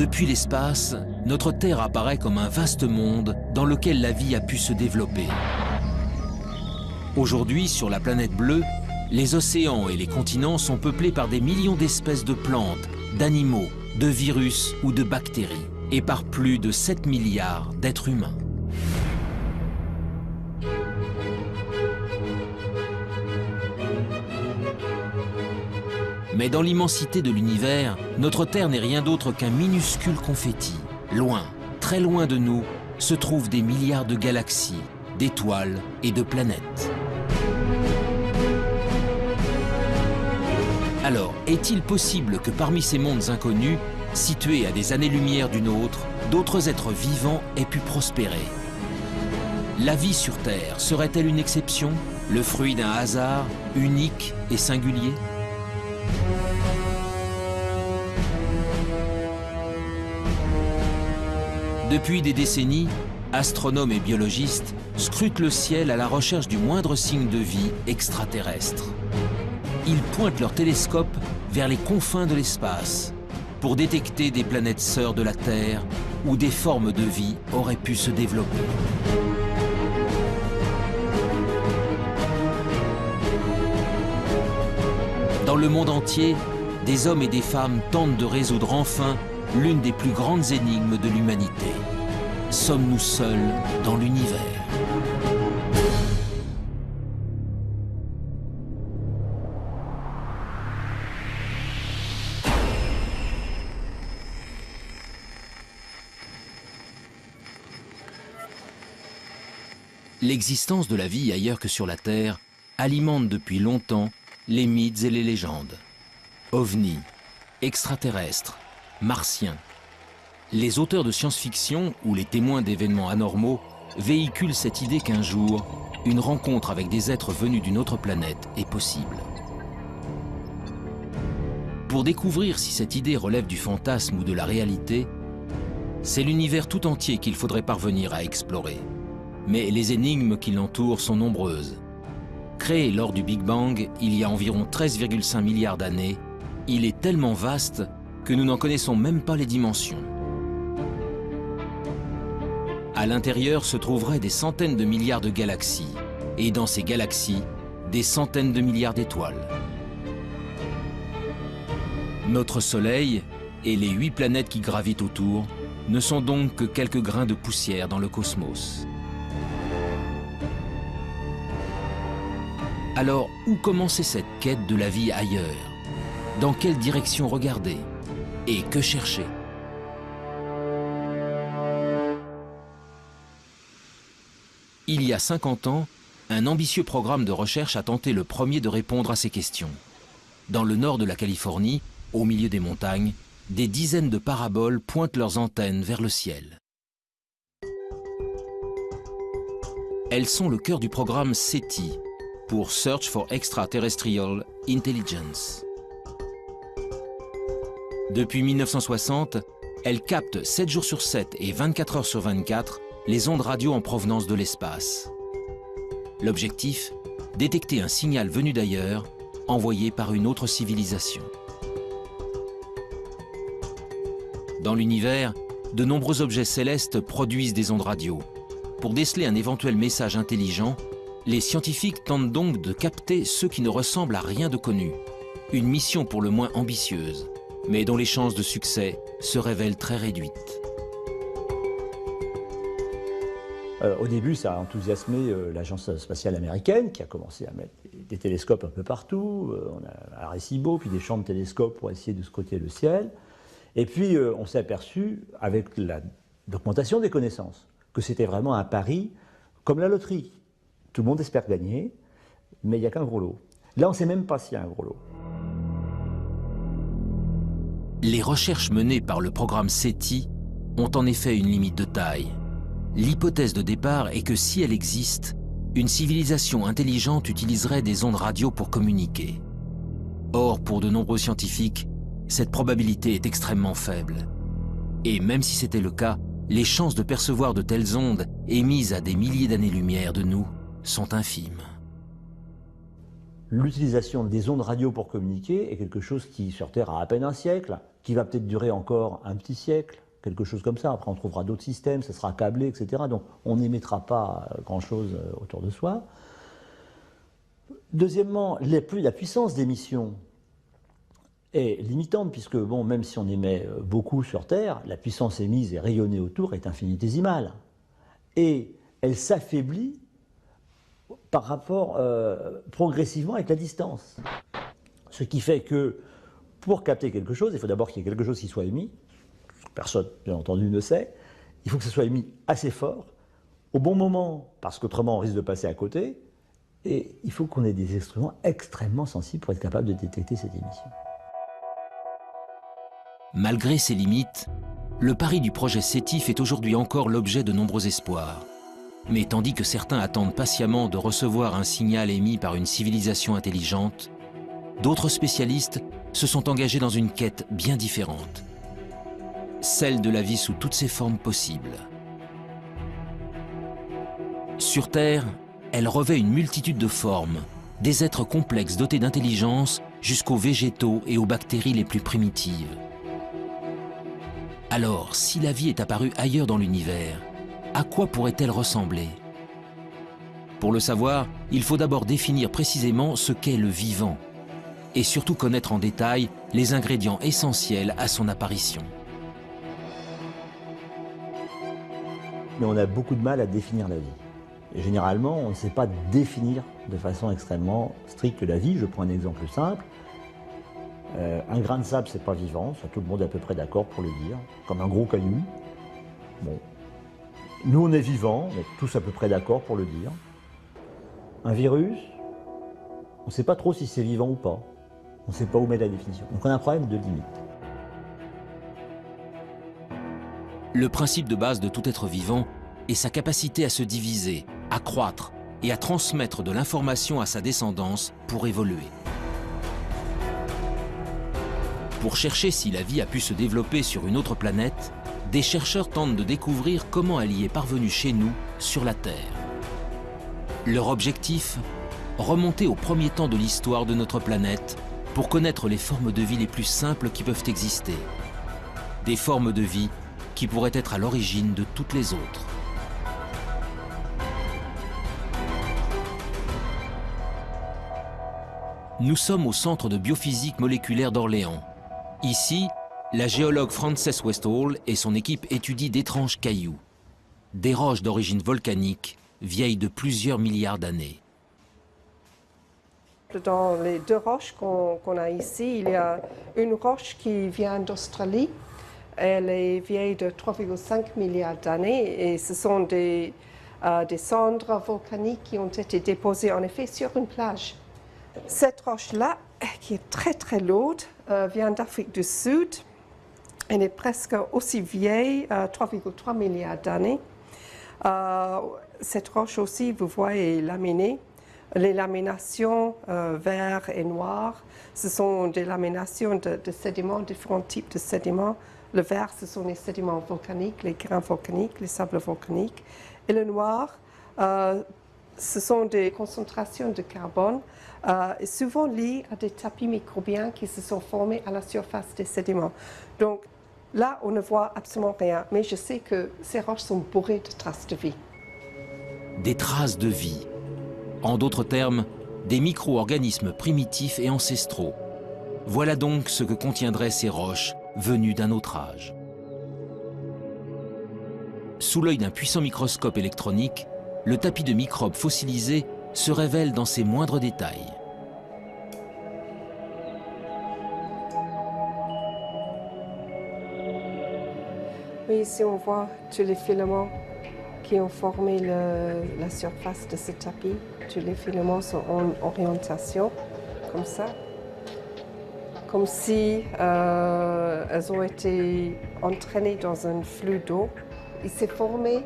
Depuis l'espace, notre Terre apparaît comme un vaste monde dans lequel la vie a pu se développer. Aujourd'hui, sur la planète bleue, les océans et les continents sont peuplés par des millions d'espèces de plantes, d'animaux, de virus ou de bactéries, et par plus de 7 milliards d'êtres humains. Mais dans l'immensité de l'univers, notre Terre n'est rien d'autre qu'un minuscule confetti. Loin, très loin de nous, se trouvent des milliards de galaxies, d'étoiles et de planètes. Alors, est-il possible que parmi ces mondes inconnus, situés à des années-lumière du nôtre, d'autres êtres vivants aient pu prospérer? La vie sur Terre serait-elle une exception, le fruit d'un hasard unique et singulier? Depuis des décennies, astronomes et biologistes scrutent le ciel à la recherche du moindre signe de vie extraterrestre. Ils pointent leurs télescopes vers les confins de l'espace pour détecter des planètes sœurs de la Terre où des formes de vie auraient pu se développer. Dans le monde entier, des hommes et des femmes tentent de résoudre enfin l'une des plus grandes énigmes de l'humanité. Sommes-nous seuls dans l'univers? L'existence de la vie ailleurs que sur la Terre alimente depuis longtemps les mythes et les légendes. OVNI, extraterrestres, martiens. Les auteurs de science-fiction ou les témoins d'événements anormaux véhiculent cette idée qu'un jour, une rencontre avec des êtres venus d'une autre planète est possible. Pour découvrir si cette idée relève du fantasme ou de la réalité, c'est l'univers tout entier qu'il faudrait parvenir à explorer. Mais les énigmes qui l'entourent sont nombreuses. Créé lors du Big Bang il y a environ 13,5 milliards d'années, il est tellement vaste que nous n'en connaissons même pas les dimensions. À l'intérieur se trouveraient des centaines de milliards de galaxies, et dans ces galaxies, des centaines de milliards d'étoiles. Notre Soleil et les 8 planètes qui gravitent autour ne sont donc que quelques grains de poussière dans le cosmos. Alors, où commencer cette quête de la vie ailleurs? Dans quelle direction regarder? Et que chercher? Il y a 50 ans, un ambitieux programme de recherche a tenté le premier de répondre à ces questions. Dans le nord de la Californie, au milieu des montagnes, des dizaines de paraboles pointent leurs antennes vers le ciel. Elles sont le cœur du programme SETI, pour Search for Extraterrestrial Intelligence. Depuis 1960, elles captent 7 jours sur 7 et 24 heures sur 24 les ondes radio en provenance de l'espace. L'objectif, détecter un signal venu d'ailleurs, envoyé par une autre civilisation. Dans l'univers, de nombreux objets célestes produisent des ondes radio. Pour déceler un éventuel message intelligent, les scientifiques tentent donc de capter ceux qui ne ressemblent à rien de connu. Une mission pour le moins ambitieuse, mais dont les chances de succès se révèlent très réduites. Au début, ça a enthousiasmé l'agence spatiale américaine qui a commencé à mettre des télescopes un peu partout. On a Arecibo, puis des champs de télescopes pour essayer de scruter le ciel. Et puis, on s'est aperçu, avec la documentation des connaissances, que c'était vraiment un pari comme la loterie. Tout le monde espère gagner, mais il n'y a qu'un gros lot. Là, on ne sait même pas s'il y a un gros lot. Les recherches menées par le programme SETI ont en effet une limite de taille. L'hypothèse de départ est que si elle existe, une civilisation intelligente utiliserait des ondes radio pour communiquer. Or, pour de nombreux scientifiques, cette probabilité est extrêmement faible. Et même si c'était le cas, les chances de percevoir de telles ondes émises à des milliers d'années-lumière de nous sont infimes. l'utilisation des ondes radio pour communiquer est quelque chose qui, sur Terre, a à peine un siècle, qui va peut-être durer encore un petit siècle, quelque chose comme ça. Après, on trouvera d'autres systèmes, ça sera câblé, etc. Donc, on n'émettra pas grand-chose autour de soi. Deuxièmement, la puissance d'émission est limitante, puisque, bon, même si on émet beaucoup sur Terre, la puissance émise et rayonnée autour est infinitésimale. Et elle s'affaiblit par rapport progressivement avec la distance. Ce qui fait que pour capter quelque chose, il faut d'abord qu'il y ait quelque chose qui soit émis. Personne, bien entendu, ne sait. Il faut que ce soit émis assez fort, au bon moment, parce qu'autrement on risque de passer à côté. Et il faut qu'on ait des instruments extrêmement sensibles pour être capable de détecter cette émission. Malgré ses limites, le pari du projet SETI fait aujourd'hui encore l'objet de nombreux espoirs. Mais tandis que certains attendent patiemment de recevoir un signal émis par une civilisation intelligente, d'autres spécialistes se sont engagés dans une quête bien différente. Celle de la vie sous toutes ses formes possibles. Sur Terre, elle revêt une multitude de formes, des êtres complexes dotés d'intelligence jusqu'aux végétaux et aux bactéries les plus primitives. Alors, si la vie est apparue ailleurs dans l'univers, à quoi pourrait-elle ressembler? Pour le savoir, il faut d'abord définir précisément ce qu'est le vivant, et surtout connaître en détail les ingrédients essentiels à son apparition. Mais on a beaucoup de mal à définir la vie. Et généralement, on ne sait pas définir de façon extrêmement stricte la vie. Je prends un exemple simple. Un grain de sable, c'est pas vivant, ça tout le monde est à peu près d'accord pour le dire, comme un gros caillou. Bon. Nous, on est vivants, on est tous à peu près d'accord pour le dire. Un virus, on ne sait pas trop si c'est vivant ou pas. On ne sait pas où mettre la définition. Donc on a un problème de limite. Le principe de base de tout être vivant est sa capacité à se diviser, à croître et à transmettre de l'information à sa descendance pour évoluer. Pour chercher si la vie a pu se développer sur une autre planète, des chercheurs tentent de découvrir comment elle y est parvenue chez nous, sur la Terre. Leur objectif ? Remonter au premier temps de l'histoire de notre planète pour connaître les formes de vie les plus simples qui peuvent exister. Des formes de vie qui pourraient être à l'origine de toutes les autres. Nous sommes au Centre de biophysique moléculaire d'Orléans. Ici, la géologue Frances Westall et son équipe étudient d'étranges cailloux, des roches d'origine volcanique, vieilles de plusieurs milliards d'années. Dans les deux roches qu'on a ici, il y a une roche qui vient d'Australie. Elle est vieille de 3,5 milliards d'années et ce sont des cendres volcaniques qui ont été déposées en effet sur une plage. Cette roche-là, qui est très très lourde, vient d'Afrique du Sud. Elle est presque aussi vieille, 3,3 milliards d'années. Cette roche aussi, vous voyez, est laminée. Les laminations vert et noir, ce sont des laminations de sédiments, différents types de sédiments. Le vert, ce sont les sédiments volcaniques, les grains volcaniques, les sables volcaniques. Et le noir, ce sont des concentrations de carbone, souvent liées à des tapis microbiens qui se sont formés à la surface des sédiments. Donc là, on ne voit absolument rien, mais je sais que ces roches sont bourrées de traces de vie. Des traces de vie. En d'autres termes, des micro-organismes primitifs et ancestraux. Voilà donc ce que contiendraient ces roches venues d'un autre âge. Sous l'œil d'un puissant microscope électronique, le tapis de microbes fossilisés se révèle dans ses moindres détails. Oui, ici on voit tous les filaments qui ont formé la surface de ce tapis. Tous les filaments sont en orientation, comme ça. Comme si elles ont été entraînées dans un flux d'eau. Il s'est formé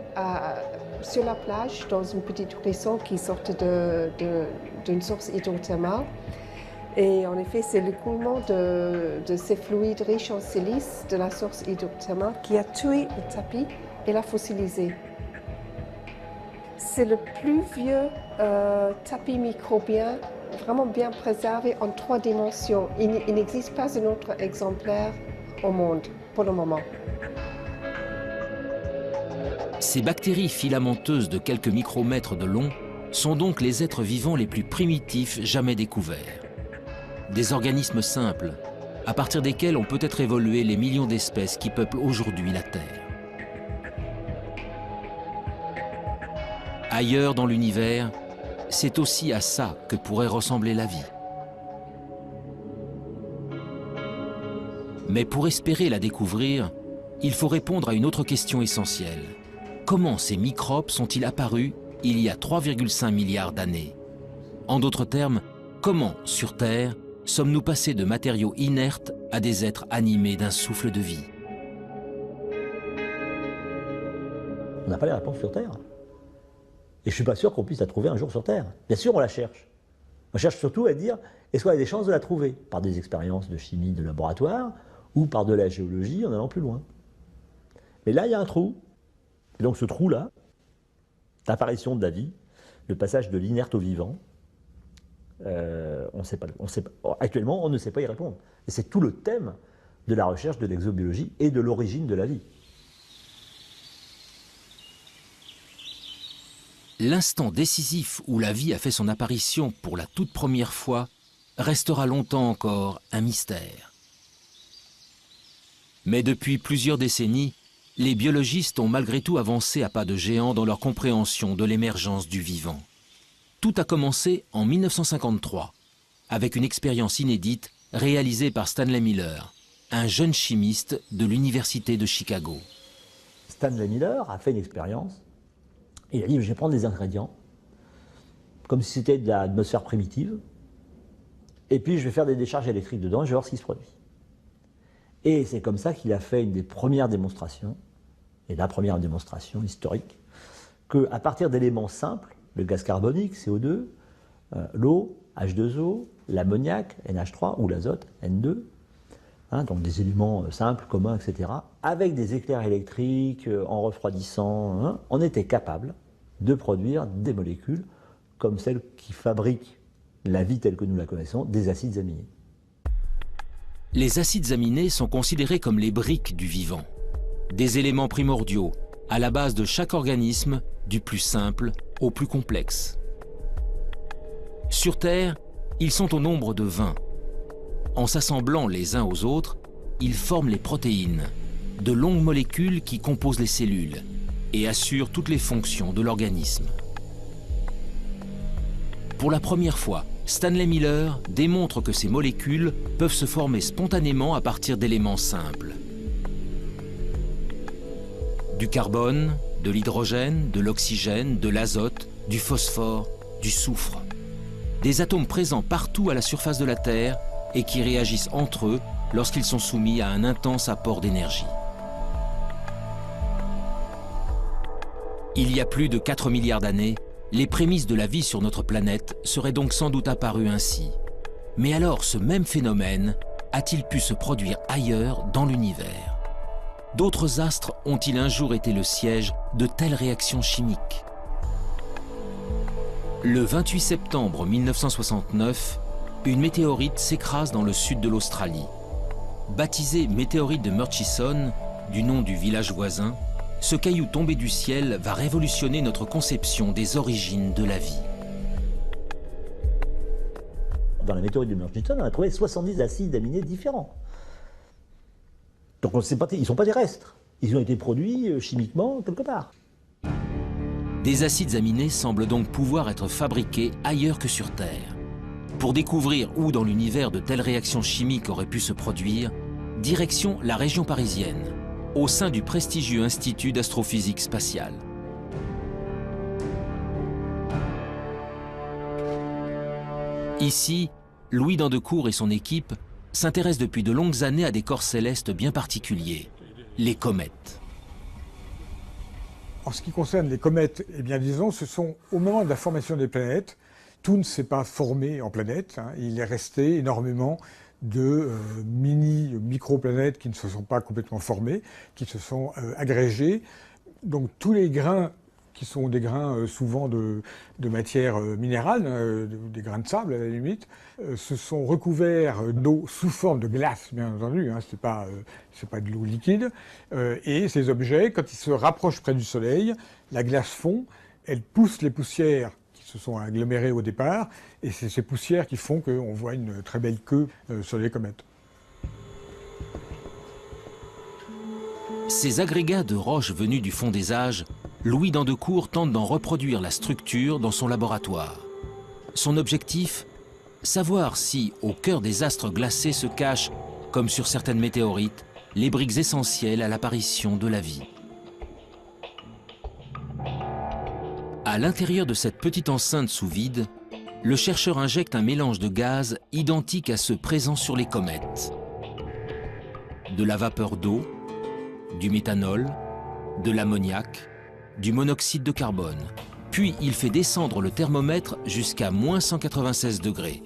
sur la plage, dans une petite ruisseau qui sortait d'une source hydrothermale. Et en effet, c'est l'écoulement de ces fluides riches en silice de la source hydrothermale qui a tué le tapis et l'a fossilisé. C'est le plus vieux tapis microbien vraiment bien préservé en 3 dimensions. Il n'existe pas un autre exemplaire au monde pour le moment. Ces bactéries filamenteuses de quelques micromètres de long sont donc les êtres vivants les plus primitifs jamais découverts. Des organismes simples, à partir desquels ont peut-être évolué les millions d'espèces qui peuplent aujourd'hui la Terre. Ailleurs dans l'univers, c'est aussi à ça que pourrait ressembler la vie. Mais pour espérer la découvrir, il faut répondre à une autre question essentielle. Comment ces microbes sont-ils apparus il y a 3,5 milliards d'années? En d'autres termes, comment, sur Terre, sommes-nous passés de matériaux inertes à des êtres animés d'un souffle de vie? On n'a pas les réponses sur Terre. Et je ne suis pas sûr qu'on puisse la trouver un jour sur Terre. Bien sûr, on la cherche. On cherche surtout à dire, est-ce qu'on a des chances de la trouver? Par des expériences de chimie de laboratoire ou par de la géologie en allant plus loin. Mais là, il y a un trou. Et donc ce trou-là, l'apparition de la vie, le passage de l'inerte au vivant, actuellement, on ne sait pas y répondre. Et c'est tout le thème de la recherche de l'exobiologie et de l'origine de la vie. L'instant décisif où la vie a fait son apparition pour la toute première fois restera longtemps encore un mystère. Mais depuis plusieurs décennies, les biologistes ont malgré tout avancé à pas de géant dans leur compréhension de l'émergence du vivant. Tout a commencé en 1953, avec une expérience inédite réalisée par Stanley Miller, un jeune chimiste de l'Université de Chicago. Stanley Miller a fait une expérience. Il a dit, je vais prendre des ingrédients, comme si c'était de l'atmosphère primitive, et puis je vais faire des décharges électriques dedans et je vais voir ce qui se produit. Et c'est comme ça qu'il a fait une des premières démonstrations, et la première démonstration historique, qu'à partir d'éléments simples, le gaz carbonique, CO2, l'eau, H2O, l'ammoniac, NH3, ou l'azote, N2, donc des éléments simples, communs, etc., avec des éclairs électriques, en refroidissant, on était capable de produire des molécules comme celles qui fabriquent la vie telle que nous la connaissons, des acides aminés. Les acides aminés sont considérés comme les briques du vivant, des éléments primordiaux à la base de chaque organisme, du plus simple au plus complexe. Sur Terre, ils sont au nombre de 20. En s'assemblant les uns aux autres, ils forment les protéines, de longues molécules qui composent les cellules et assurent toutes les fonctions de l'organisme. Pour la première fois, Stanley Miller démontre que ces molécules peuvent se former spontanément à partir d'éléments simples. Du carbone, de l'hydrogène, de l'oxygène, de l'azote, du phosphore, du soufre. Des atomes présents partout à la surface de la Terre et qui réagissent entre eux lorsqu'ils sont soumis à un intense apport d'énergie. Il y a plus de 4 milliards d'années, les prémices de la vie sur notre planète seraient donc sans doute apparues ainsi. Mais alors ce même phénomène a-t-il pu se produire ailleurs dans l'univers? D'autres astres ont-ils un jour été le siège de telles réactions chimiques? Le 28 septembre 1969, une météorite s'écrase dans le sud de l'Australie. Baptisé météorite de Murchison, du nom du village voisin, ce caillou tombé du ciel va révolutionner notre conception des origines de la vie. Dans la météorite de Murchison, on a trouvé 70 acides aminés différents. Donc on sait pas, ils ne sont pas terrestres. Ils ont été produits chimiquement quelque part. Des acides aminés semblent donc pouvoir être fabriqués ailleurs que sur Terre. Pour découvrir où dans l'univers de telles réactions chimiques auraient pu se produire, direction la région parisienne, au sein du prestigieux Institut d'astrophysique spatiale. Ici, Louis Dandecourt et son équipe s'intéressent depuis de longues années à des corps célestes bien particuliers, les comètes. En ce qui concerne les comètes, eh bien disons, ce sont au moment de la formation des planètes, tout ne s'est pas formé en planètes, il est resté énormément de micro-planètes qui ne se sont pas complètement formées, qui se sont agrégées. Donc tous les grains qui sont des grains souvent de matière minérale, des grains de sable à la limite, se sont recouverts d'eau sous forme de glace, bien entendu, hein, c'est pas de l'eau liquide, et ces objets, quand ils se rapprochent près du Soleil, la glace fond, elle pousse les poussières qui se sont agglomérées au départ, et c'est ces poussières qui font qu'on voit une très belle queue sur les comètes. Ces agrégats de roches venus du fond des âges, Louis d'Andecourt tente d'en reproduire la structure dans son laboratoire. Son objectif ? Savoir si, au cœur des astres glacés se cachent, comme sur certaines météorites, les briques essentielles à l'apparition de la vie. À l'intérieur de cette petite enceinte sous vide, le chercheur injecte un mélange de gaz identique à ceux présents sur les comètes. De la vapeur d'eau, du méthanol, de l'ammoniac, du monoxyde de carbone. Puis il fait descendre le thermomètre jusqu'à -196 degrés,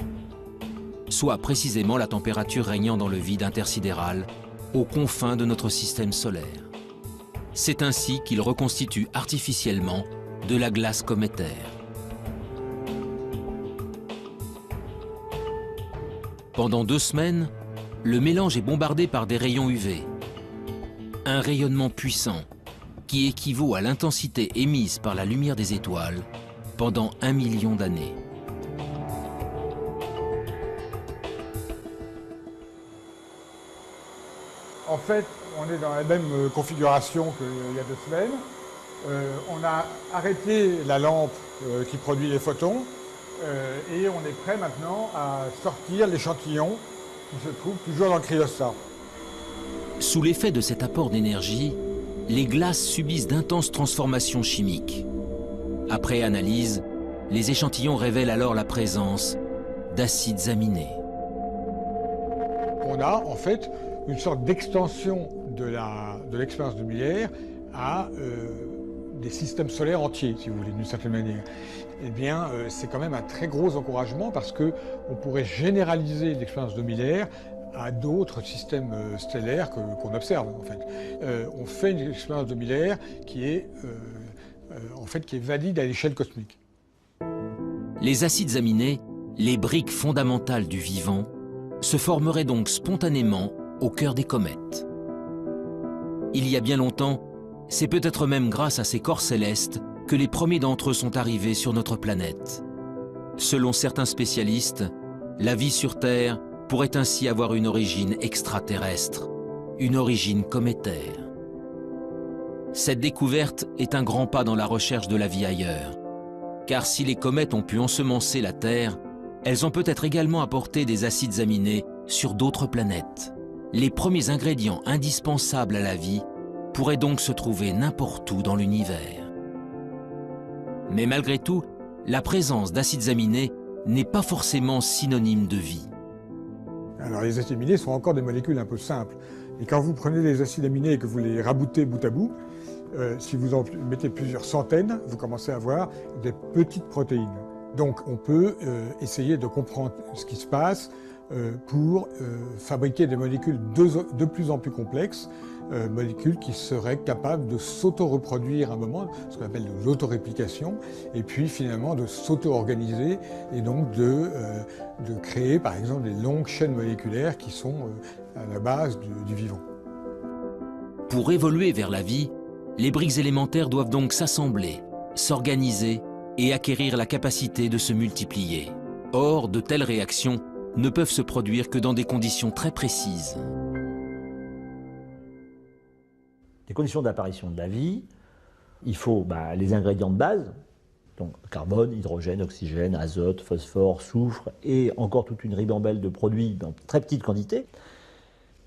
soit précisément la température régnant dans le vide intersidéral, aux confins de notre système solaire. C'est ainsi qu'il reconstitue artificiellement de la glace cométaire. Pendant 2 semaines, le mélange est bombardé par des rayons UV. Un rayonnement puissant qui équivaut à l'intensité émise par la lumière des étoiles pendant 1 million d'années. En fait, on est dans la même configuration qu'il y a 2 semaines. On a arrêté la lampe qui produit les photons et on est prêt maintenant à sortir l'échantillon qui se trouve toujours dans le cryostat. Sous l'effet de cet apport d'énergie, les glaces subissent d'intenses transformations chimiques. Après analyse, les échantillons révèlent alors la présence d'acides aminés. On a en fait une sorte d'extension de l'expérience de Miller à des systèmes solaires entiers, si vous voulez, d'une certaine manière. Eh bien, c'est quand même un très gros encouragement parce qu'on pourrait généraliser l'expérience de Miller à d'autres systèmes stellaires qu'on observe, en fait. On fait une expérience de Miller qui est valide à l'échelle cosmique. Les acides aminés, les briques fondamentales du vivant, se formeraient donc spontanément au cœur des comètes. Il y a bien longtemps, c'est peut-être même grâce à ces corps célestes que les premiers d'entre eux sont arrivés sur notre planète. Selon certains spécialistes, la vie sur Terre pourrait ainsi avoir une origine extraterrestre, une origine cométaire. Cette découverte est un grand pas dans la recherche de la vie ailleurs, car si les comètes ont pu ensemencer la Terre, elles ont peut-être également apporté des acides aminés sur d'autres planètes. Les premiers ingrédients indispensables à la vie pourraient donc se trouver n'importe où dans l'univers. Mais malgré tout, la présence d'acides aminés n'est pas forcément synonyme de vie. Alors les acides aminés sont encore des molécules un peu simples. Et quand vous prenez les acides aminés et que vous les raboutez bout à bout, si vous en mettez plusieurs centaines, vous commencez à avoir des petites protéines. Donc on peut essayer de comprendre ce qui se passe pour fabriquer des molécules de plus en plus complexes, molécules qui seraient capables de s'auto-reproduire à un moment, ce qu'on appelle de l'autoréplication, et puis finalement de s'auto-organiser et donc de créer par exemple des longues chaînes moléculaires qui sont à la base du vivant. Pour évoluer vers la vie, les briques élémentaires doivent donc s'assembler, s'organiser et acquérir la capacité de se multiplier. Or, de telles réactions ne peuvent se produire que dans des conditions très précises. Les conditions d'apparition de la vie, il faut les ingrédients de base, donc carbone, hydrogène, oxygène, azote, phosphore, soufre, et encore toute une ribambelle de produits dans très petites quantités.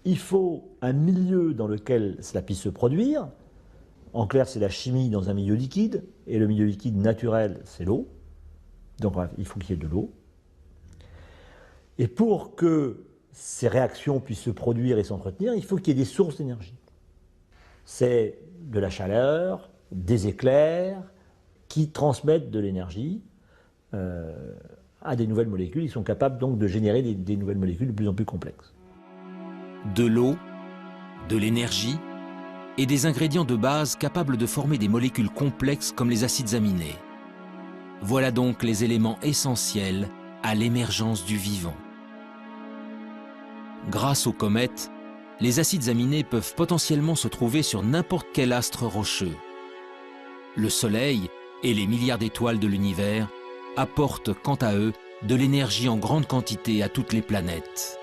Il faut un milieu dans lequel cela puisse se produire. En clair, c'est la chimie dans un milieu liquide, et le milieu liquide naturel, c'est l'eau. Donc bref, il faut qu'il y ait de l'eau. Et pour que ces réactions puissent se produire et s'entretenir, il faut qu'il y ait des sources d'énergie. C'est de la chaleur, des éclairs, qui transmettent de l'énergie à des nouvelles molécules. Ils sont capables donc de générer des nouvelles molécules de plus en plus complexes. De l'eau, de l'énergie, et des ingrédients de base capables de former des molécules complexes comme les acides aminés. Voilà donc les éléments essentiels à l'émergence du vivant. Grâce aux comètes, les acides aminés peuvent potentiellement se trouver sur n'importe quel astre rocheux. Le Soleil et les milliards d'étoiles de l'univers apportent quant à eux de l'énergie en grande quantité à toutes les planètes.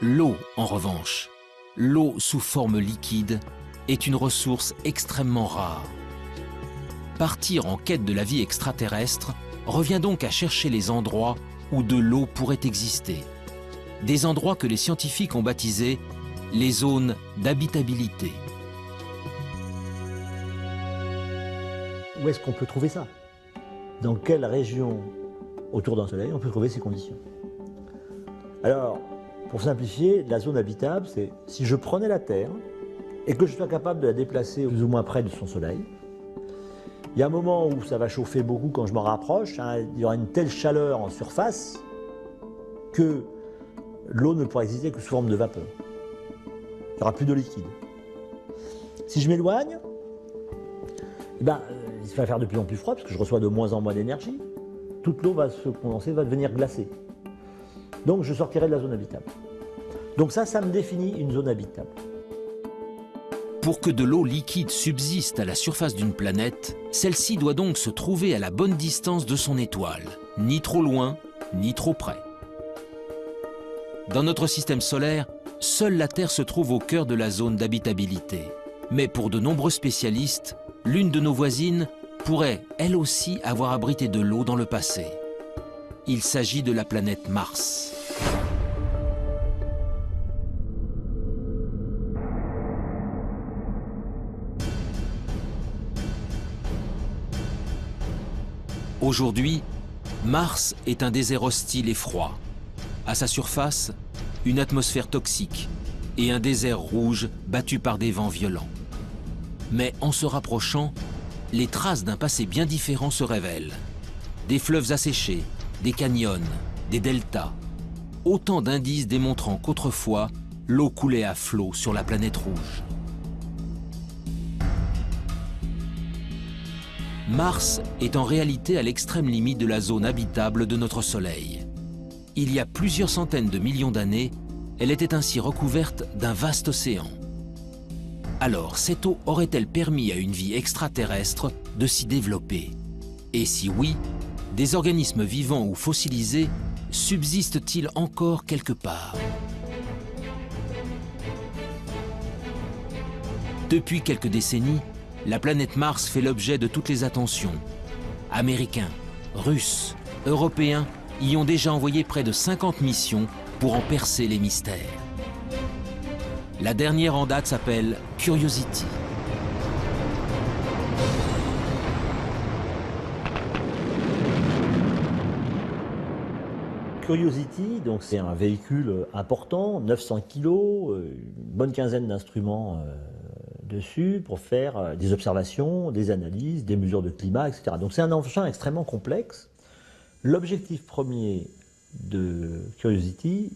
L'eau, en revanche, l'eau sous forme liquide, est une ressource extrêmement rare. Partir en quête de la vie extraterrestre revient donc à chercher les endroits où de l'eau pourrait exister. Des endroits que les scientifiques ont baptisés les zones d'habitabilité. Où est-ce qu'on peut trouver ça? Dans quelle région autour d'un soleil on peut trouver ces conditions? Alors, pour simplifier, la zone habitable, c'est si je prenais la Terre et que je sois capable de la déplacer plus ou moins près de son soleil, il y a un moment où ça va chauffer beaucoup quand je m'en rapproche, hein, il y aura une telle chaleur en surface que l'eau ne pourra exister que sous forme de vapeur. Il n'y aura plus de liquide. Si je m'éloigne, il va faire de plus en plus froid parce que je reçois de moins en moins d'énergie. Toute l'eau va se condenser, va devenir glacée. Donc je sortirai de la zone habitable. Donc ça me définit une zone habitable. Pour que de l'eau liquide subsiste à la surface d'une planète, celle-ci doit donc se trouver à la bonne distance de son étoile, ni trop loin, ni trop près. Dans notre système solaire, seule la Terre se trouve au cœur de la zone d'habitabilité. Mais pour de nombreux spécialistes, l'une de nos voisines pourrait, elle aussi, avoir abrité de l'eau dans le passé. Il s'agit de la planète Mars. Aujourd'hui, Mars est un désert hostile et froid. À sa surface, une atmosphère toxique et un désert rouge battu par des vents violents. Mais en se rapprochant, les traces d'un passé bien différent se révèlent. Des fleuves asséchés, des canyons, des deltas. Autant d'indices démontrant qu'autrefois, l'eau coulait à flot sur la planète rouge. Mars est en réalité à l'extrême limite de la zone habitable de notre Soleil. Il y a plusieurs centaines de millions d'années, elle était ainsi recouverte d'un vaste océan. Alors, cette eau aurait-elle permis à une vie extraterrestre de s'y développer? Et si oui, des organismes vivants ou fossilisés subsistent-ils encore quelque part? Depuis quelques décennies, la planète Mars fait l'objet de toutes les attentions. Américains, Russes, Européens y ont déjà envoyé près de 50 missions pour en percer les mystères. La dernière en date s'appelle Curiosity. Curiosity, donc c'est un véhicule important, 900 kg, une bonne quinzaine d'instruments dessus pour faire des observations, des analyses, des mesures de climat, etc. Donc c'est un engin extrêmement complexe. L'objectif premier de Curiosity,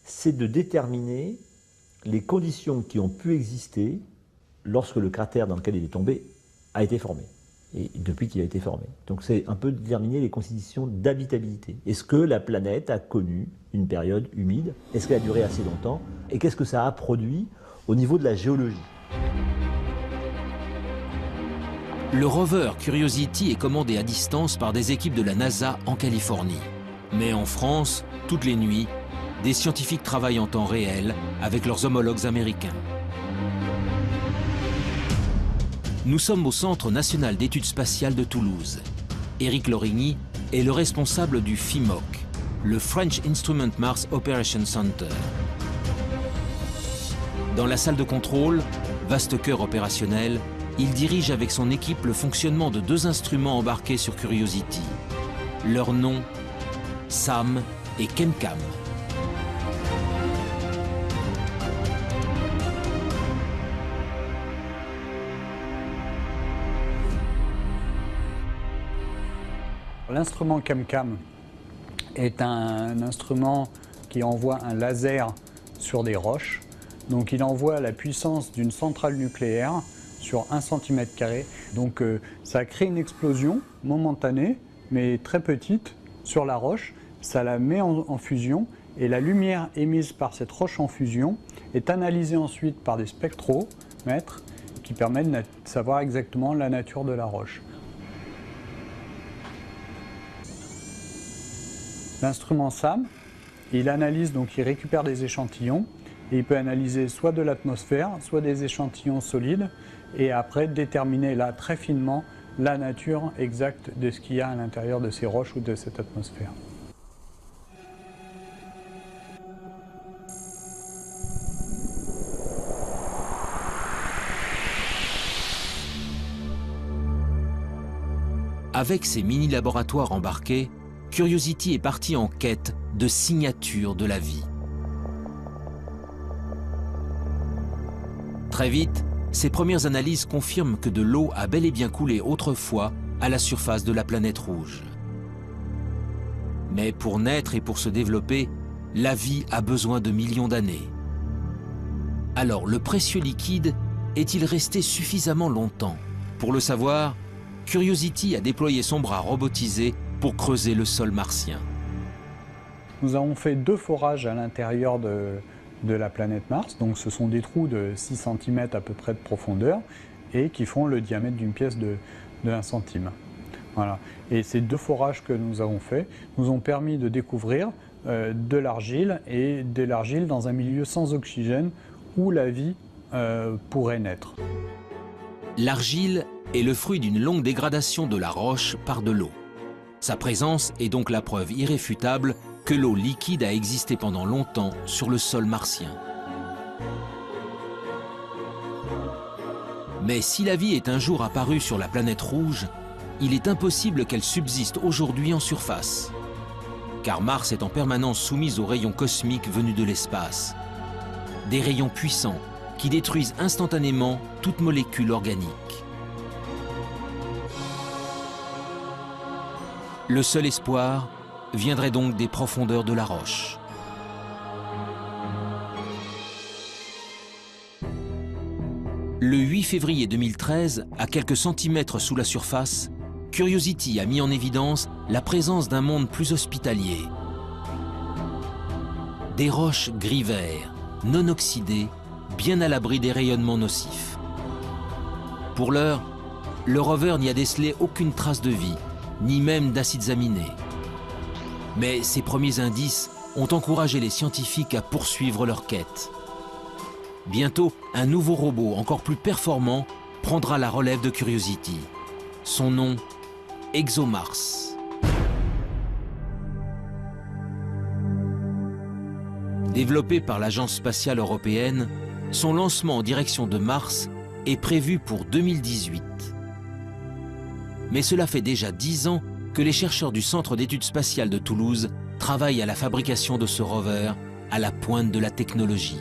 c'est de déterminer les conditions qui ont pu exister lorsque le cratère dans lequel il est tombé a été formé, et depuis qu'il a été formé. Donc c'est un peu déterminer les conditions d'habitabilité. Est-ce que la planète a connu une période humide? Est-ce qu'elle a duré assez longtemps? Et qu'est-ce que ça a produit au niveau de la géologie? Le rover Curiosity est commandé à distance par des équipes de la NASA en Californie. Mais en France, toutes les nuits, des scientifiques travaillent en temps réel avec leurs homologues américains. Nous sommes au Centre national d'études spatiales de Toulouse. Éric Lorigny est le responsable du FIMOC, le French Instrument Mars Operation Center. Dans la salle de contrôle, vaste cœur opérationnel, il dirige avec son équipe le fonctionnement de 2 instruments embarqués sur Curiosity. Leurs noms, SAM et ChemCam. L'instrument ChemCam est un instrument qui envoie un laser sur des roches Donc il envoie la puissance d'une centrale nucléaire sur 1 cm². Donc ça crée une explosion momentanée, mais très petite, sur la roche. Ça la met en fusion et la lumière émise par cette roche en fusion est analysée ensuite par des spectromètres qui permettent de savoir exactement la nature de la roche. L'instrument SAM, il analyse, donc il récupère des échantillons et il peut analyser soit de l'atmosphère, soit des échantillons solides et après déterminer là très finement la nature exacte de ce qu'il y a à l'intérieur de ces roches ou de cette atmosphère. Avec ses mini-laboratoires embarqués, Curiosity est parti en quête de signatures de la vie. Très vite, ses premières analyses confirment que de l'eau a bel et bien coulé autrefois à la surface de la planète rouge. Mais pour naître et pour se développer, la vie a besoin de millions d'années. Alors, le précieux liquide est-il resté suffisamment longtemps? Pour le savoir, Curiosity a déployé son bras robotisé pour creuser le sol martien. Nous avons fait 2 forages à l'intérieur de la planète Mars. Donc ce sont des trous de 6 cm à peu près de profondeur et qui font le diamètre d'une pièce de 1 centime. Voilà. Et ces 2 forages que nous avons faits nous ont permis de découvrir de l'argile et de l'argile dans un milieu sans oxygène où la vie pourrait naître. L'argile est le fruit d'une longue dégradation de la roche par de l'eau. Sa présence est donc la preuve irréfutable que l'eau liquide a existé pendant longtemps sur le sol martien. Mais si la vie est un jour apparue sur la planète rouge, il est impossible qu'elle subsiste aujourd'hui en surface. Car Mars est en permanence soumise aux rayons cosmiques venus de l'espace. Des rayons puissants qui détruisent instantanément toute molécule organique. Le seul espoir viendrait donc des profondeurs de la roche. Le 8 février 2013, à quelques centimètres sous la surface, Curiosity a mis en évidence la présence d'un monde plus hospitalier. Des roches gris-vert, non oxydées, bien à l'abri des rayonnements nocifs. Pour l'heure, le rover n'y a décelé aucune trace de vie, ni même d'acides aminés. Mais ces premiers indices ont encouragé les scientifiques à poursuivre leur quête. Bientôt, un nouveau robot encore plus performant prendra la relève de Curiosity. Son nom, ExoMars. Développé par l'Agence spatiale européenne, son lancement en direction de Mars est prévu pour 2018. Mais cela fait déjà 10 ans que les chercheurs du Centre d'études spatiales de Toulouse travaillent à la fabrication de ce rover à la pointe de la technologie.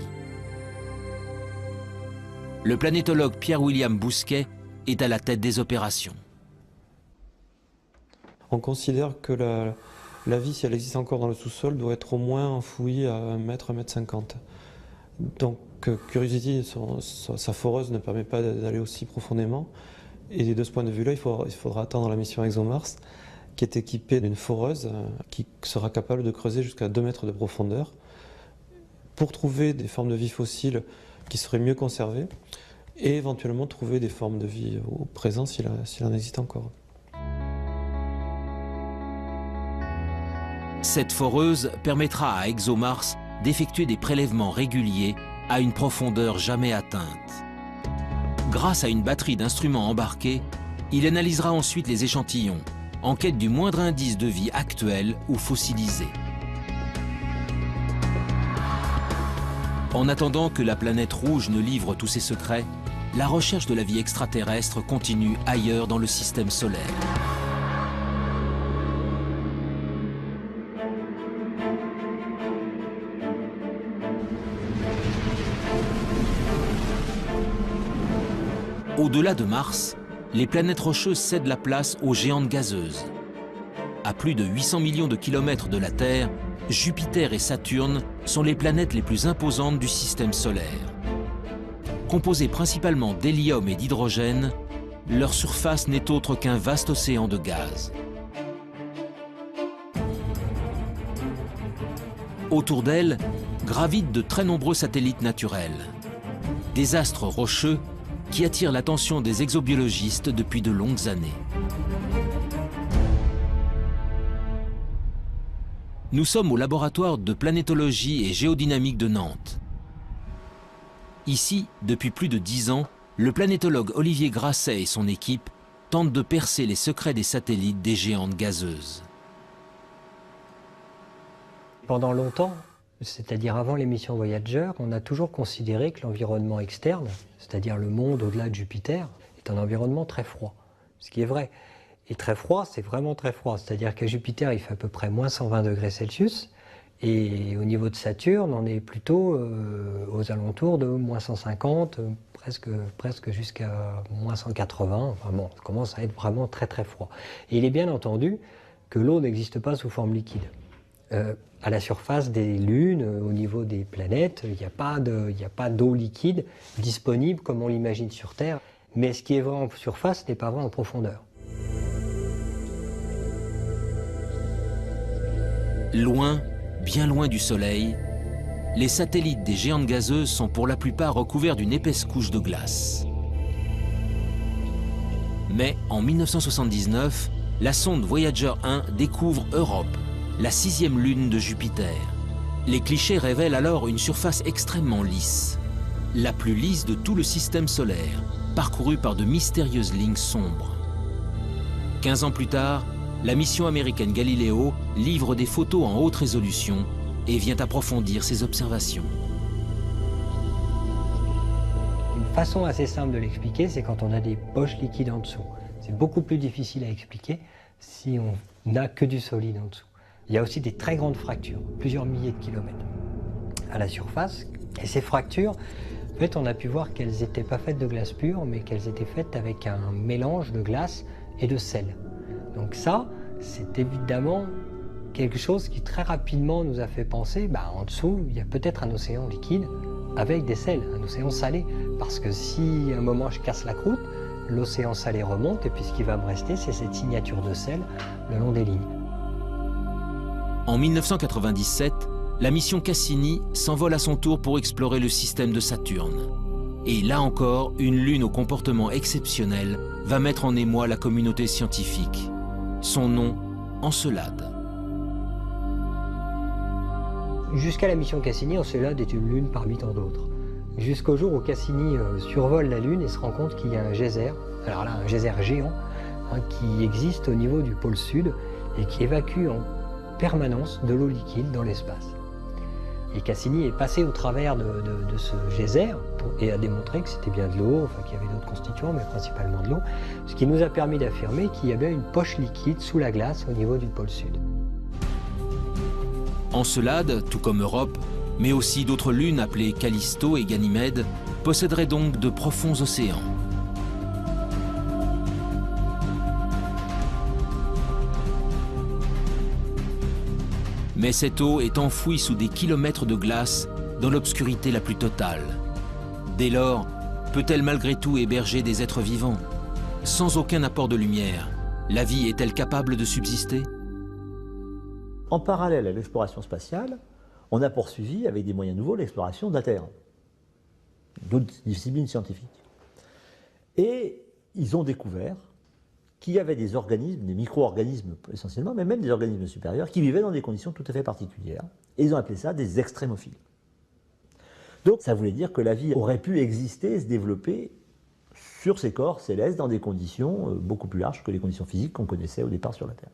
Le planétologue Pierre-William Bousquet est à la tête des opérations. On considère que la vie, si elle existe encore dans le sous-sol, doit être au moins enfouie à 1 mètre, 1,50 mètre. Donc Curiosity, sa foreuse ne permet pas d'aller aussi profondément. Et de ce point de vue-là, il faudra attendre la mission ExoMars, qui est équipée d'une foreuse qui sera capable de creuser jusqu'à 2 mètres de profondeur pour trouver des formes de vie fossiles qui seraient mieux conservées et éventuellement trouver des formes de vie au présent s'il en existe encore. Cette foreuse permettra à ExoMars d'effectuer des prélèvements réguliers à une profondeur jamais atteinte. Grâce à une batterie d'instruments embarqués, il analysera ensuite les échantillons, en quête du moindre indice de vie actuel ou fossilisé. En attendant que la planète rouge ne livre tous ses secrets, la recherche de la vie extraterrestre continue ailleurs dans le système solaire. Au-delà de Mars, les planètes rocheuses cèdent la place aux géantes gazeuses. À plus de 800 millions de kilomètres de la Terre, Jupiter et Saturne sont les planètes les plus imposantes du système solaire. composés principalement d'hélium et d'hydrogène, leur surface n'est autre qu'un vaste océan de gaz. Autour d'elle gravitent de très nombreux satellites naturels, des astres rocheux qui attirent l'attention des exobiologistes depuis de longues années. Nous sommes au laboratoire de planétologie et géodynamique de Nantes. Ici, depuis plus de 10 ans, le planétologue Olivier Grasset et son équipe tentent de percer les secrets des satellites des géantes gazeuses. Pendant longtemps, c'est-à-dire avant les missions Voyager, on a toujours considéré que l'environnement externe, c'est-à-dire le monde au-delà de Jupiter, est un environnement très froid, ce qui est vrai. Et très froid, c'est vraiment très froid, c'est-à-dire qu'à Jupiter, il fait à peu près moins 120 degrés Celsius, et au niveau de Saturne, on est plutôt aux alentours de moins 150, presque jusqu'à moins 180, enfin bon, ça commence à être vraiment très très froid. Et il est bien entendu que l'eau n'existe pas sous forme liquide. À la surface des lunes, au niveau des planètes, il n'y a pas d'eau liquide disponible comme on l'imagine sur Terre. Mais ce qui est vrai en surface n'est pas vrai en profondeur. Loin, bien loin du Soleil, les satellites des géantes gazeuses sont pour la plupart recouverts d'une épaisse couche de glace. Mais en 1979, la sonde Voyager 1 découvre Europe, la 6e lune de Jupiter. Les clichés révèlent alors une surface extrêmement lisse, la plus lisse de tout le système solaire, parcourue par de mystérieuses lignes sombres. 15 ans plus tard, la mission américaine Galileo livre des photos en haute résolution et vient approfondir ses observations. Une façon assez simple de l'expliquer, c'est quand on a des poches liquides en dessous. C'est beaucoup plus difficile à expliquer si on n'a que du solide en dessous. Il y a aussi des très grandes fractures, plusieurs milliers de kilomètres à la surface. Et ces fractures, en fait, on a pu voir qu'elles n'étaient pas faites de glace pure, mais qu'elles étaient faites avec un mélange de glace et de sel. Donc ça, c'est évidemment quelque chose qui très rapidement nous a fait penser, en dessous, il y a peut-être un océan liquide avec des sels, un océan salé. Parce que si à un moment je casse la croûte, l'océan salé remonte et puis ce qui va me rester, c'est cette signature de sel le long des lignes. En 1997, la mission Cassini s'envole à son tour pour explorer le système de Saturne. Et là encore, une lune au comportement exceptionnel va mettre en émoi la communauté scientifique. Son nom, Encelade. Jusqu'à la mission Cassini, Encelade est une lune parmi tant d'autres. Jusqu'au jour où Cassini survole la Lune et se rend compte qu'il y a un geyser, alors là un geyser géant, qui existe au niveau du pôle sud et qui évacue en permanence de l'eau liquide dans l'espace. Et Cassini est passé au travers de ce geyser et a démontré que c'était bien de l'eau, enfin qu'il y avait d'autres constituants, mais principalement de l'eau, ce qui nous a permis d'affirmer qu'il y avait une poche liquide sous la glace au niveau du pôle sud. Encelade, tout comme Europe, mais aussi d'autres lunes appelées Callisto et Ganymède, posséderaient donc de profonds océans. Mais cette eau est enfouie sous des kilomètres de glace dans l'obscurité la plus totale. Dès lors, peut-elle malgré tout héberger des êtres vivants? Sans aucun apport de lumière, la vie est-elle capable de subsister? En parallèle à l'exploration spatiale, on a poursuivi avec des moyens nouveaux l'exploration de la Terre, d'autres disciplines scientifiques. Et ils ont découvert qu'il y avait des organismes, des micro-organismes essentiellement, mais même des organismes supérieurs, qui vivaient dans des conditions tout à fait particulières. Et ils ont appelé ça des extrémophiles. Donc ça voulait dire que la vie aurait pu exister et se développer sur ces corps célestes dans des conditions beaucoup plus larges que les conditions physiques qu'on connaissait au départ sur la Terre.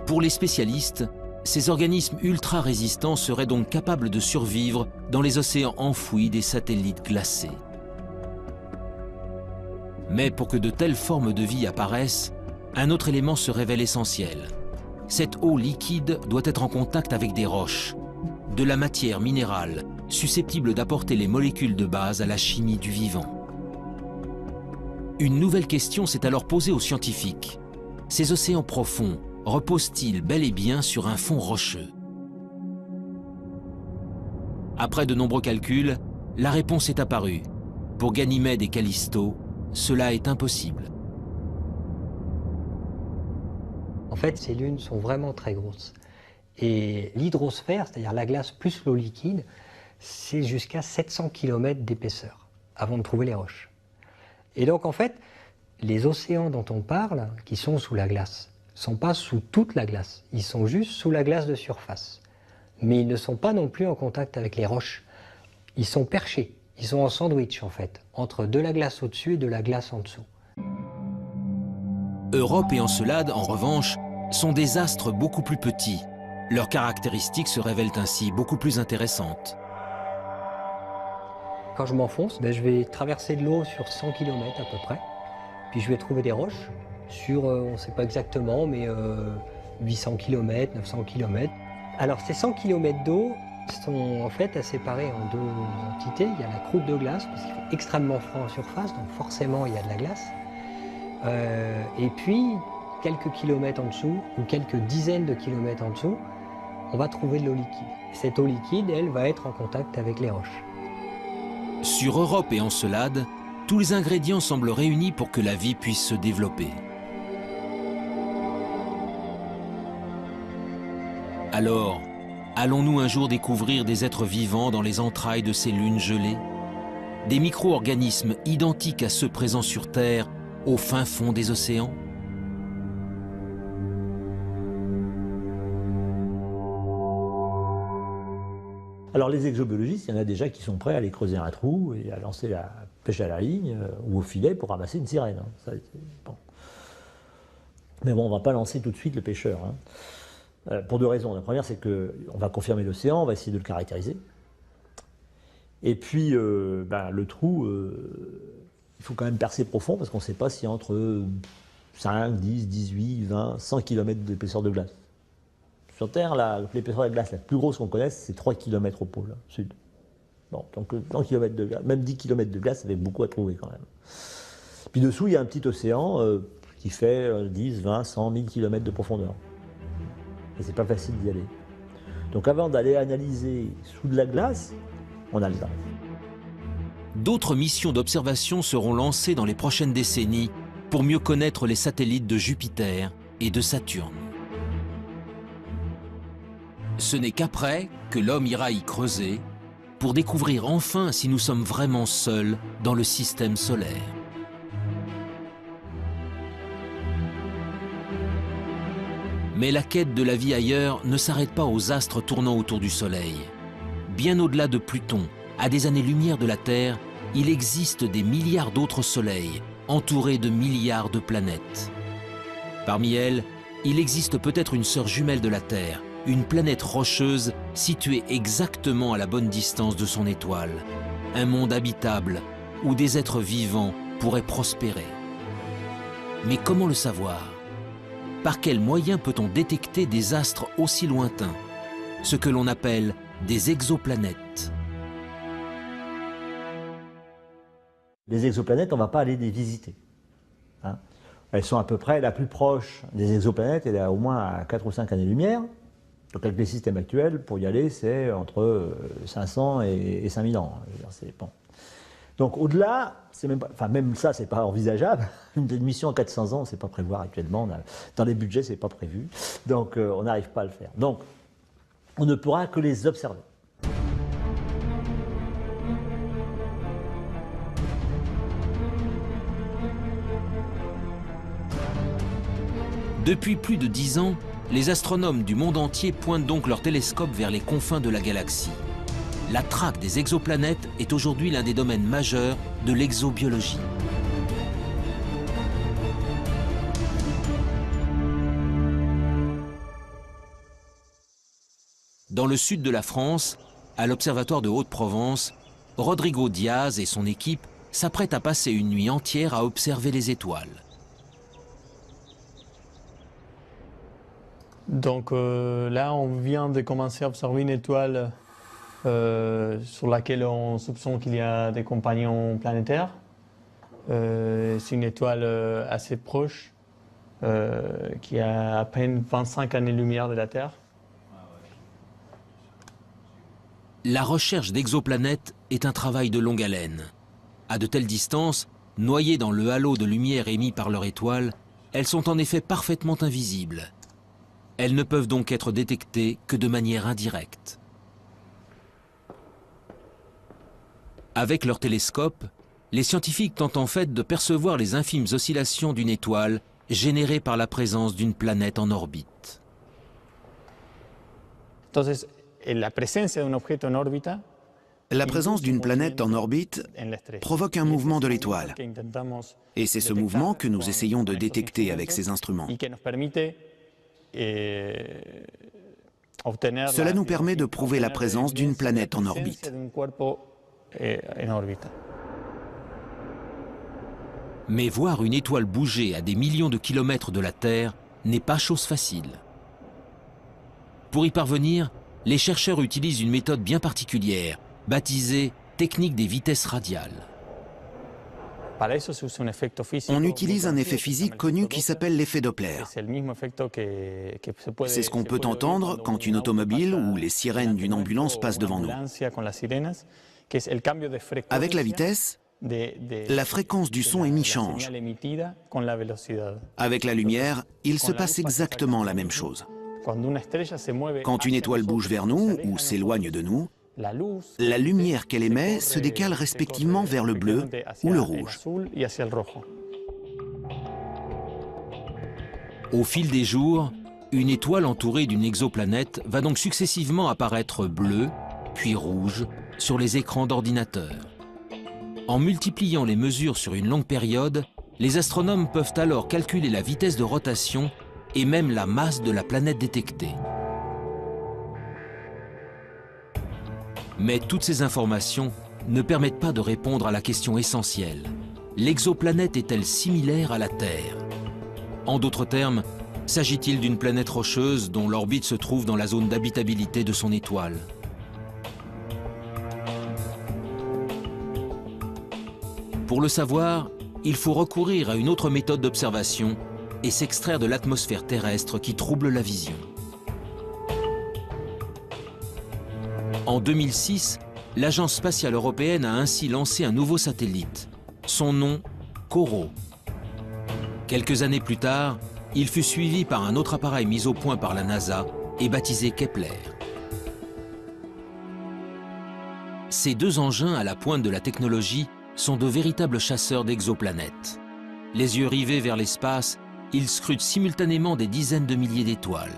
Pour les spécialistes, ces organismes ultra résistants seraient donc capables de survivre dans les océans enfouis des satellites glacés. Mais pour que de telles formes de vie apparaissent, un autre élément se révèle essentiel. Cette eau liquide doit être en contact avec des roches, de la matière minérale susceptible d'apporter les molécules de base à la chimie du vivant. Une nouvelle question s'est alors posée aux scientifiques. Ces océans profonds reposent-ils bel et bien sur un fond rocheux? Après de nombreux calculs, la réponse est apparue. Pour Ganymède et Callisto, cela est impossible. En fait, ces lunes sont vraiment très grosses. Et l'hydrosphère, c'est-à-dire la glace plus l'eau liquide, c'est jusqu'à 700 km d'épaisseur avant de trouver les roches. Et donc en fait, les océans dont on parle, qui sont sous la glace, ne sont pas sous toute la glace, ils sont juste sous la glace de surface. Mais ils ne sont pas non plus en contact avec les roches. Ils sont perchés, ils sont en sandwich en fait, entre de la glace au-dessus et de la glace en dessous. Europe et Encelade, en revanche, sont des astres beaucoup plus petits. Leurs caractéristiques se révèlent ainsi beaucoup plus intéressantes. Quand je m'enfonce, je vais traverser de l'eau sur 100 km à peu près. Puis je vais trouver des roches sur, on ne sait pas exactement, mais 800 km, 900 km. Alors ces 100 km d'eau sont en fait à séparer en deux entités. Il y a la croûte de glace, parce qu'il fait extrêmement froid en surface, donc forcément il y a de la glace. Et puis, quelques kilomètres en dessous, ou quelques dizaines de kilomètres en dessous, on va trouver de l'eau liquide. Cette eau liquide, elle, va être en contact avec les roches. Sur Europe et Encelade, tous les ingrédients semblent réunis pour que la vie puisse se développer. Alors, allons-nous un jour découvrir des êtres vivants dans les entrailles de ces lunes gelées? Des micro-organismes identiques à ceux présents sur Terre, au fin fond des océans? Alors les exobiologistes, il y en a déjà qui sont prêts à aller creuser un trou et à lancer la pêche à la ligne ou au filet pour ramasser une sirène. Hein. Ça, bon. Mais bon, on ne va pas lancer tout de suite le pêcheur. Hein. Pour deux raisons. La première, c'est qu'on va confirmer l'océan, on va essayer de le caractériser. Et puis, le trou, il faut quand même percer profond parce qu'on ne sait pas s'il y a entre 5, 10, 18, 20, 100 km d'épaisseur de glace. Sur Terre, l'épaisseur de glace la plus grosse qu'on connaisse, c'est 3 km au pôle sud. Bon, donc 100 km de glace, même 10 km de glace, ça fait beaucoup à trouver quand même. Puis dessous, il y a un petit océan qui fait 10, 20, 100, 1000 km de profondeur. Et c'est pas facile d'y aller. Donc avant d'aller analyser sous de la glace, on a le temps. D'autres missions d'observation seront lancées dans les prochaines décennies pour mieux connaître les satellites de Jupiter et de Saturne. Ce n'est qu'après que l'homme ira y creuser pour découvrir enfin si nous sommes vraiment seuls dans le système solaire. Mais la quête de la vie ailleurs ne s'arrête pas aux astres tournant autour du Soleil. Bien au-delà de Pluton, à des années-lumière de la Terre, il existe des milliards d'autres soleils, entourés de milliards de planètes. Parmi elles, il existe peut-être une sœur jumelle de la Terre, une planète rocheuse située exactement à la bonne distance de son étoile. Un monde habitable où des êtres vivants pourraient prospérer. Mais comment le savoir? Par quels moyens peut-on détecter des astres aussi lointains? Ce que l'on appelle des exoplanètes. Les exoplanètes, on ne va pas aller les visiter. Hein. Elles sont à peu près la plus proche des exoplanètes, elle est au moins à 4 ou 5 années-lumière. Donc avec les systèmes actuels, pour y aller, c'est entre 500 et 5000 ans. Bon. Donc au-delà, même ça, c'est pas envisageable. Une mission en 400 ans, c'est pas prévoir actuellement. Dans les budgets, c'est pas prévu. Donc on n'arrive pas à le faire. Donc on ne pourra que les observer. Depuis plus de 10 ans, les astronomes du monde entier pointent donc leurs télescopes vers les confins de la galaxie. La traque des exoplanètes est aujourd'hui l'un des domaines majeurs de l'exobiologie. Dans le sud de la France, à l'Observatoire de Haute-Provence, Rodrigo Diaz et son équipe s'apprêtent à passer une nuit entière à observer les étoiles. Donc là, on vient de commencer à observer une étoile sur laquelle on soupçonne qu'il y a des compagnons planétaires. C'est une étoile assez proche, qui a à peine 25 années-lumière de la Terre. La recherche d'exoplanètes est un travail de longue haleine. À de telles distances, noyées dans le halo de lumière émis par leur étoile, elles sont en effet parfaitement invisibles. Elles ne peuvent donc être détectées que de manière indirecte. Avec leur télescope, les scientifiques tentent en fait de percevoir les infimes oscillations d'une étoile générées par la présence d'une planète en orbite. Entonces, la presencia de un objeto en órbita La présence d'une planète en orbite provoque un mouvement de l'étoile. Et c'est ce mouvement que nous essayons de détecter avec ces instruments. Cela nous permet de prouver la présence d'une planète en orbite. Mais voir une étoile bouger à des millions de kilomètres de la Terre n'est pas chose facile. Pour y parvenir, les chercheurs utilisent une méthode bien particulière, baptisée technique des vitesses radiales. On utilise un effet physique connu qui s'appelle l'effet Doppler. C'est ce qu'on peut entendre quand une automobile ou les sirènes d'une ambulance passent devant nous. Avec la vitesse, la fréquence du son émis change. Avec la lumière, il se passe exactement la même chose. Quand une étoile bouge vers nous ou s'éloigne de nous, la lumière qu'elle émet se décale respectivement vers le bleu ou le rouge. Au fil des jours, une étoile entourée d'une exoplanète va donc successivement apparaître bleue, puis rouge, sur les écrans d'ordinateur. En multipliant les mesures sur une longue période, les astronomes peuvent alors calculer la vitesse de rotation et même la masse de la planète détectée. Mais toutes ces informations ne permettent pas de répondre à la question essentielle. L'exoplanète est-elle similaire à la Terre? En d'autres termes, s'agit-il d'une planète rocheuse dont l'orbite se trouve dans la zone d'habitabilité de son étoile? Pour le savoir, il faut recourir à une autre méthode d'observation et s'extraire de l'atmosphère terrestre qui trouble la vision. En 2006, l'Agence spatiale européenne a ainsi lancé un nouveau satellite, son nom COROT. Quelques années plus tard, il fut suivi par un autre appareil mis au point par la NASA et baptisé Kepler. Ces deux engins à la pointe de la technologie sont de véritables chasseurs d'exoplanètes. Les yeux rivés vers l'espace, ils scrutent simultanément des dizaines de milliers d'étoiles.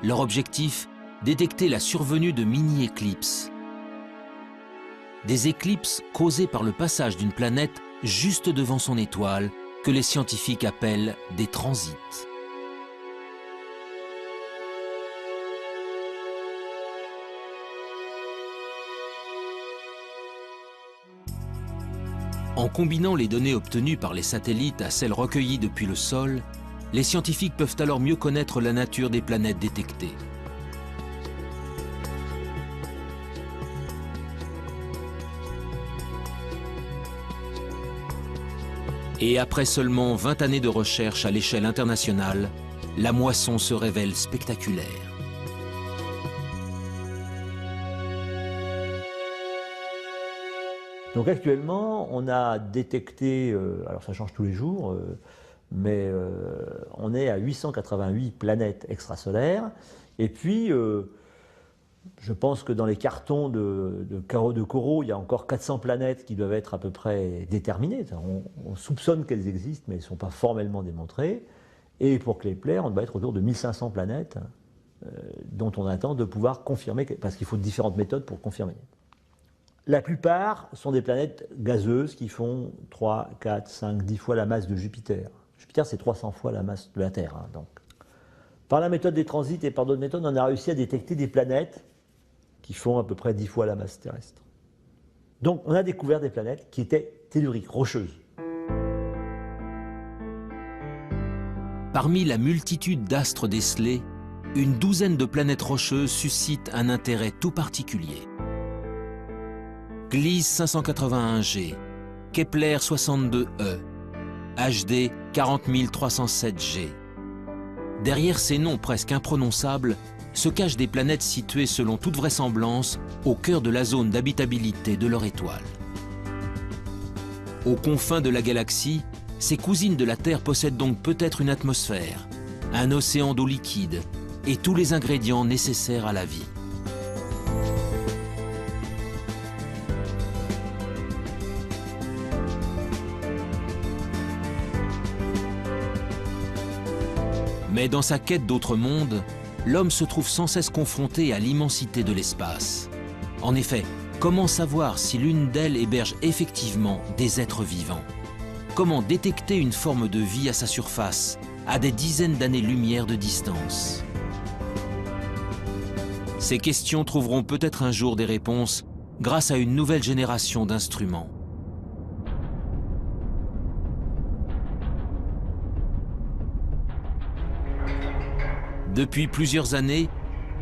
Leur objectif, détecter la survenue de mini-éclipses. Des éclipses causées par le passage d'une planète juste devant son étoile, que les scientifiques appellent des transits. En combinant les données obtenues par les satellites à celles recueillies depuis le sol, les scientifiques peuvent alors mieux connaître la nature des planètes détectées. Et après seulement 20 années de recherche à l'échelle internationale, la moisson se révèle spectaculaire. Donc actuellement, on a détecté, alors ça change tous les jours, mais on est à 888 planètes extrasolaires. Et puis, je pense que dans les cartons de COROT, il y a encore 400 planètes qui doivent être à peu près déterminées. On soupçonne qu'elles existent, mais elles ne sont pas formellement démontrées. Et pour Kepler, on doit être autour de 1500 planètes dont on attend de pouvoir confirmer, parce qu'il faut différentes méthodes pour confirmer. La plupart sont des planètes gazeuses qui font 3, 4, 5, 10 fois la masse de Jupiter. Jupiter, c'est 300 fois la masse de la Terre. Donc. Par la méthode des transits et par d'autres méthodes, on a réussi à détecter des planètes qui font à peu près 10 fois la masse terrestre. Donc on a découvert des planètes qui étaient telluriques, rocheuses. Parmi la multitude d'astres décelés, une douzaine de planètes rocheuses suscitent un intérêt tout particulier. Gliese 581G, Kepler 62e, HD 40307G. Derrière ces noms presque imprononçables, se cachent des planètes situées selon toute vraisemblance au cœur de la zone d'habitabilité de leur étoile. Aux confins de la galaxie, ces cousines de la Terre possèdent donc peut-être une atmosphère, un océan d'eau liquide et tous les ingrédients nécessaires à la vie. Mais dans sa quête d'autres mondes, l'homme se trouve sans cesse confronté à l'immensité de l'espace. En effet, comment savoir si l'une d'elles héberge effectivement des êtres vivants? Comment détecter une forme de vie à sa surface, à des dizaines d'années-lumière de distance? Ces questions trouveront peut-être un jour des réponses grâce à une nouvelle génération d'instruments. Depuis plusieurs années,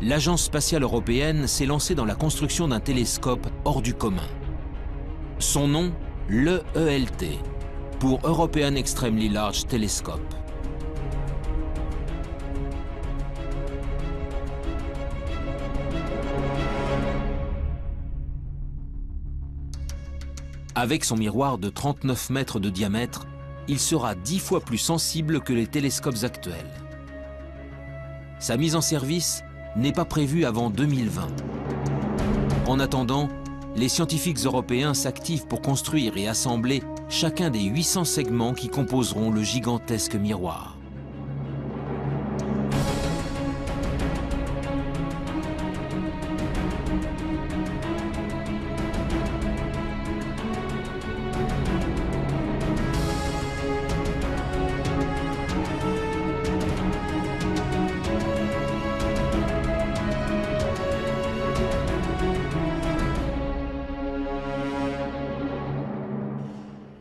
l'Agence spatiale européenne s'est lancée dans la construction d'un télescope hors du commun. Son nom, l'EELT, pour European Extremely Large Telescope. Avec son miroir de 39 mètres de diamètre, il sera 10 fois plus sensible que les télescopes actuels. Sa mise en service n'est pas prévue avant 2020. En attendant, les scientifiques européens s'activent pour construire et assembler chacun des 800 segments qui composeront le gigantesque miroir.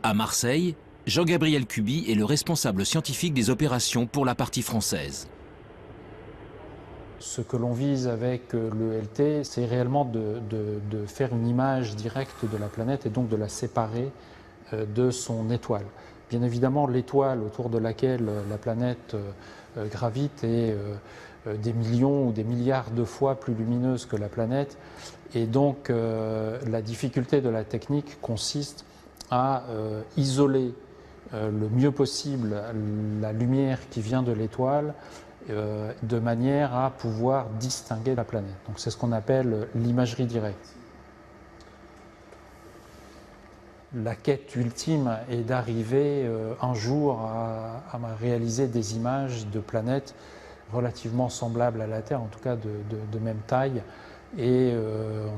À Marseille, Jean-Gabriel Cuby est le responsable scientifique des opérations pour la partie française. Ce que l'on vise avec l'EELT, c'est réellement de faire une image directe de la planète et donc de la séparer de son étoile. Bien évidemment, l'étoile autour de laquelle la planète gravite est des millions ou des milliards de fois plus lumineuse que la planète. Et donc, la difficulté de la technique consiste à isoler le mieux possible la lumière qui vient de l'étoile de manière à pouvoir distinguer la planète. Donc c'est ce qu'on appelle l'imagerie directe. La quête ultime est d'arriver un jour à réaliser des images de planètes relativement semblables à la Terre, en tout cas de même taille, et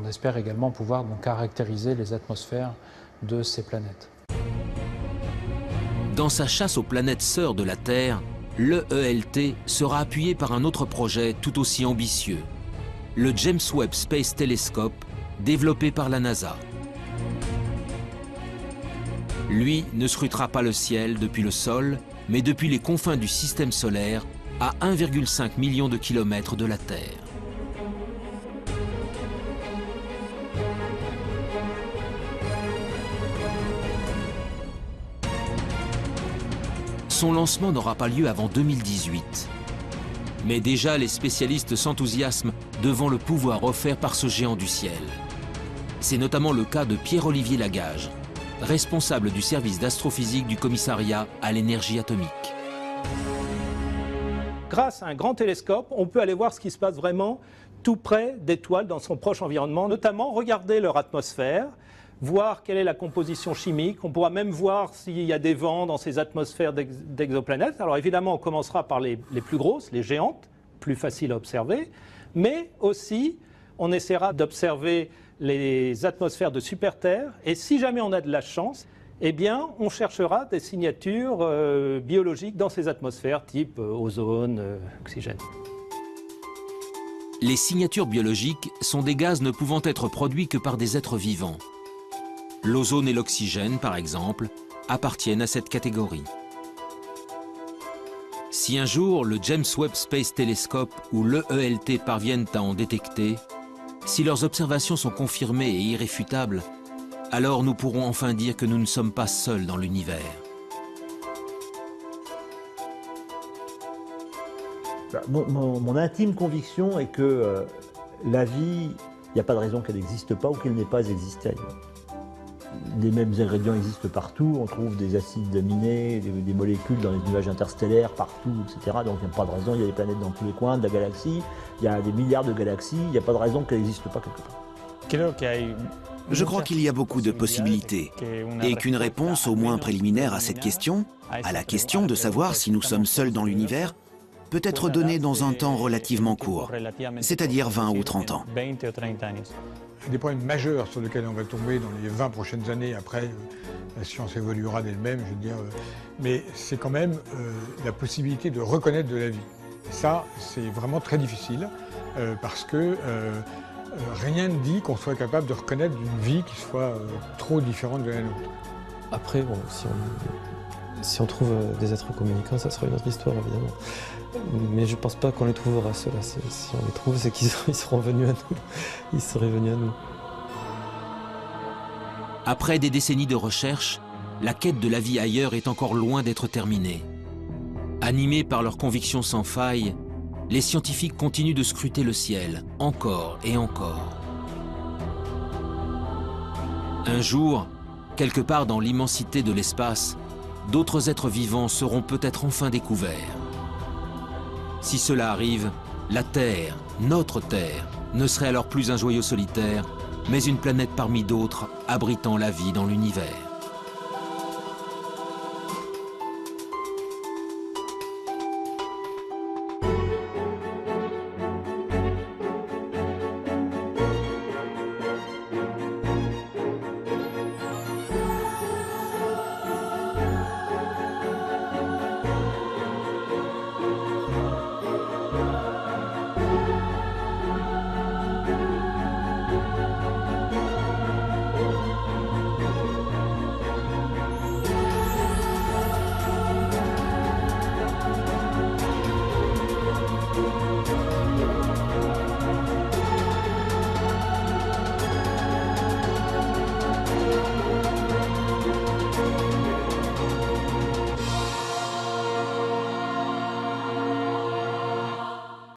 on espère également pouvoir donc caractériser les atmosphères de ces planètes. Dans sa chasse aux planètes sœurs de la Terre, l'EELT sera appuyé par un autre projet tout aussi ambitieux, le James Webb Space Telescope, développé par la NASA. Lui ne scrutera pas le ciel depuis le sol, mais depuis les confins du système solaire, à 1,5 million de kilomètres de la Terre. Son lancement n'aura pas lieu avant 2018. Mais déjà, les spécialistes s'enthousiasment devant le pouvoir offert par ce géant du ciel. C'est notamment le cas de Pierre-Olivier Lagage, responsable du service d'astrophysique du commissariat à l'énergie atomique. Grâce à un grand télescope, on peut aller voir ce qui se passe vraiment tout près d'étoiles dans son proche environnement, notamment regarder leur atmosphère, voir quelle est la composition chimique. On pourra même voir s'il y a des vents dans ces atmosphères d'exoplanètes. Alors évidemment, on commencera par les plus grosses, les géantes, plus faciles à observer, mais aussi on essaiera d'observer les atmosphères de super-Terre, et si jamais on a de la chance, eh bien, on cherchera des signatures biologiques dans ces atmosphères, type ozone, oxygène. Les signatures biologiques sont des gaz ne pouvant être produits que par des êtres vivants. L'ozone et l'oxygène, par exemple, appartiennent à cette catégorie. Si un jour le James Webb Space Telescope ou l'EELT parviennent à en détecter, si leurs observations sont confirmées et irréfutables, alors nous pourrons enfin dire que nous ne sommes pas seuls dans l'univers. Mon intime conviction est que la vie, il n'y a pas de raison qu'elle n'existe pas ou qu'elle n'ait pas existé ailleurs. Les mêmes ingrédients existent partout, on trouve des acides aminés, des molécules dans les nuages interstellaires partout, etc. Donc il n'y a pas de raison, il y a des planètes dans tous les coins de la galaxie, il y a des milliards de galaxies, il n'y a pas de raison qu'elle n'existe pas quelque part. Je crois qu'il y a beaucoup de possibilités et qu'une réponse au moins préliminaire à cette question, à la question de savoir si nous sommes seuls dans l'univers, peut être donnée dans un temps relativement court, c'est-à-dire 20 ou 30 ans. Des problèmes majeurs sur lesquels on va tomber dans les 20 prochaines années, après la science évoluera d'elle-même, je veux dire, mais c'est quand même la possibilité de reconnaître de la vie. Et ça, c'est vraiment très difficile, parce que rien ne dit qu'on soit capable de reconnaître une vie qui soit trop différente de la nôtre. Après, bon, si on trouve des êtres communicants, ça sera une autre histoire, évidemment. Mais je ne pense pas qu'on les trouvera, ceux-là. Si on les trouve, c'est qu'ils seront venus à nous. Ils seraient venus à nous. Après des décennies de recherche, la quête de la vie ailleurs est encore loin d'être terminée. Animés par leurs convictions sans faille, les scientifiques continuent de scruter le ciel, encore et encore. Un jour, quelque part dans l'immensité de l'espace, d'autres êtres vivants seront peut-être enfin découverts. Si cela arrive, la Terre, notre Terre, ne serait alors plus un joyau solitaire, mais une planète parmi d'autres abritant la vie dans l'univers.